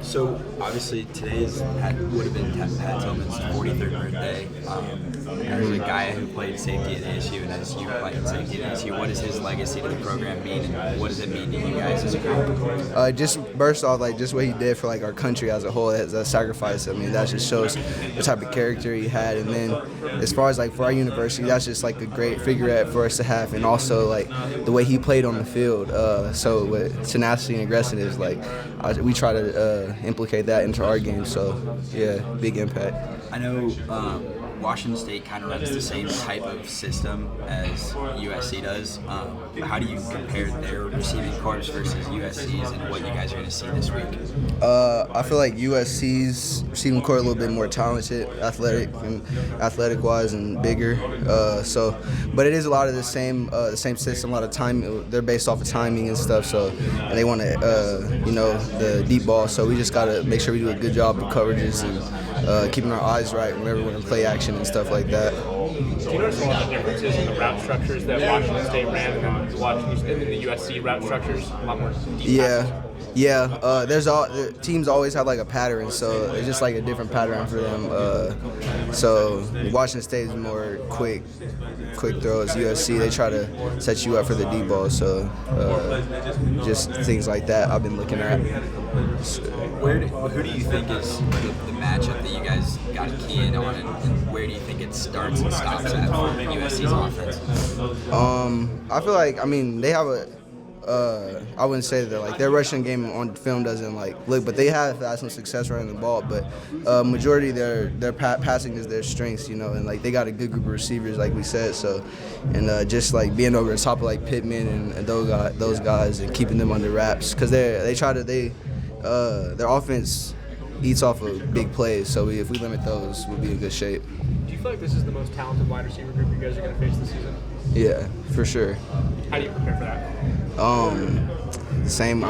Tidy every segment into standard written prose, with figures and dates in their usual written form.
So obviously today's would have been Pat Tillman's 43rd birthday. There's a guy who played safety at ASU and as you played safety at ASU. What does his legacy to the program mean, and what does it mean to you guys as a group? Just first off, just what he did for our country as a whole as a sacrifice. I mean, that just shows the type of character he had. And then as far as for our university, that's just a great figurehead for us to have, and also the way he played on the field. So with tenacity and aggressiveness, we try to implicate that into our game. So yeah, big impact. I know Washington State kind of runs the same type of system as USC does. How do you compare their receiving corps versus USC's, and what you guys are going to see this week? I feel like USC's receiving corps a little bit more talented, athletic-wise, and bigger. But it is a lot of the same system. A lot of time. They're based off of timing and stuff. So, and they want to, the deep ball. So we just got to make sure we do a good job of coverages and keeping our eyes right whenever we're in play action and stuff like that. Do you notice a lot of differences in the route structures that Washington State ran and the USC route structures? A lot more deep passes? Yeah. The teams always have a pattern, so it's just a different pattern for them. So Washington State is more quick throws. USC, they try to set you up for the deep ball. So just things like that I've been looking at. So, who do you think is the matchup that you guys got to key in on, and where do you think it starts and stops at for USC's offense? I feel they have I wouldn't say that their rushing game on film doesn't look, but they have had some success running the ball. But majority of their passing is their strengths, and they got a good group of receivers, like we said. So, and just being over the top of Pittman and those guys and keeping them under wraps, because their offense eats off of big plays. So if we limit those, we'll be in good shape. Do you feel like this is the most talented wide receiver group you guys are going to face this season? Yeah, for sure. How do you prepare for that? Same.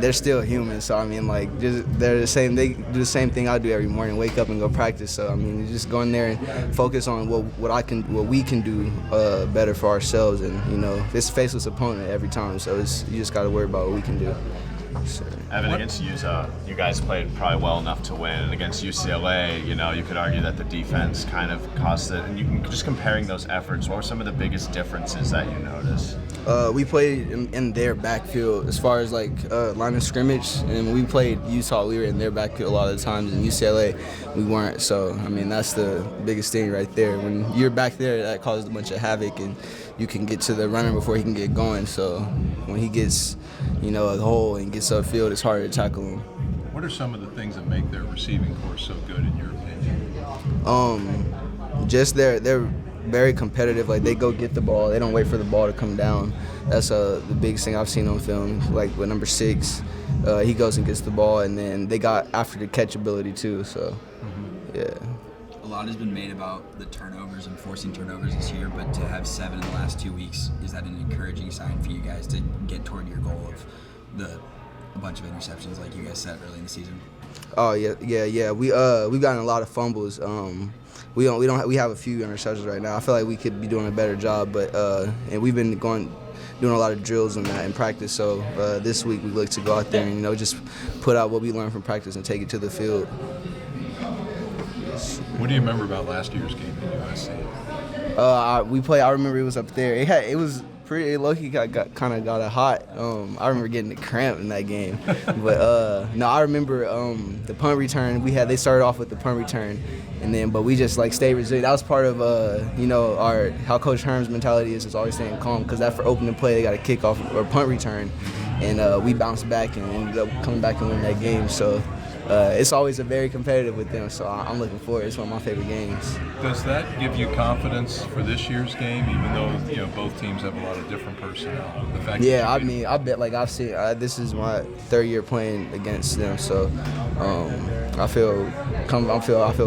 They're still human, so they're the same. They do the same thing I do every morning: wake up and go practice. So you just go in there and focus on what we can do better for ourselves, and it's a faceless opponent every time. So you just got to worry about what we can do. So. Evan, against Utah, you guys played probably well enough to win. And against UCLA, you could argue that the defense kind of cost it. And you can just comparing those efforts, what were some of the biggest differences that you noticed? We played in their backfield as far as line of scrimmage, and when we played Utah, we were in their backfield a lot of the times. In UCLA, we weren't. So that's the biggest thing right there. When you're back there, that causes a bunch of havoc, and you can get to the runner before he can get going. So when he gets, a hole and gets upfield, it's hard to tackle him. What are some of the things that make their receiving corps so good, in your opinion? Just they're very competitive. They go get the ball. They don't wait for the ball to come down. That's the biggest thing I've seen on film. With number 6, he goes and gets the ball, and then they got after the catch ability too. So, yeah. A lot has been made about the turnovers and forcing turnovers this year, but to have 7 in the last 2 weeks, is that an encouraging sign for you guys to get toward your goal of a bunch of interceptions like you guys said early in the season? Oh yeah. We've gotten a lot of fumbles. We have a few interceptions right now. I feel like we could be doing a better job, but and we've been doing a lot of drills and that in practice. So this week we look to go out there and just put out what we learned from practice and take it to the field. What do you remember about last year's game at USC? I remember it was up there. It was pretty low-key got it hot. I remember getting a cramp in that game. But no, I remember the punt return. They started off with the punt return, but we just stayed resilient. That was part of our how Coach Herm's mentality is always staying calm, because that for opening play they got a kickoff or punt return, and we bounced back and ended up coming back and winning that game. So. It's always a very competitive with them, so I'm looking forward. It's one of my favorite games. Does that give you confidence for this year's game, even though both teams have a lot of different personnel? The fact I bet I've seen. This is my 3rd year playing against them, so I feel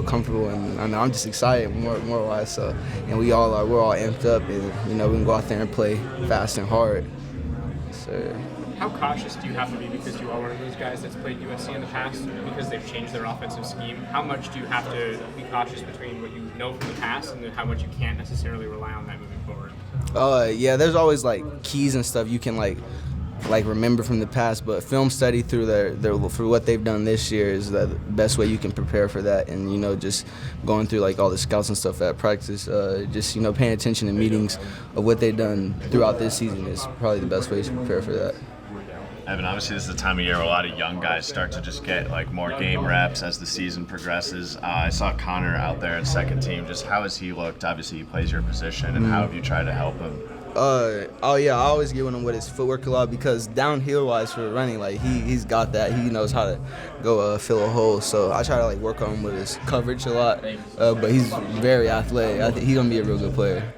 comfortable, and I'm just excited more wise. So, and we're all amped up, and we can go out there and play fast and hard. So. How cautious do you have to be, because you are one of those guys that's played USC in the past, because they've changed their offensive scheme? How much do you have to be cautious between what you know from the past and how much you can't necessarily rely on that moving forward? Yeah, there's always keys and stuff you can like remember from the past, but film study through for what they've done this year is the best way you can prepare for that. And just going through like all the scouts and stuff at practice, just paying attention to meetings of what they've done throughout this season is probably the best way to prepare for that. Evan, obviously this is the time of year where a lot of young guys start to just get like more game reps as the season progresses. I saw Connor out there in second team. Just how has he looked? Obviously he plays your position, and how have you tried to help him? Oh yeah, I always get with him with his footwork a lot, because downhill wise for running, like he's got that. He knows how to go fill a hole. So I try to like work on him with his coverage a lot. But he's very athletic. I think he's gonna be a real good player.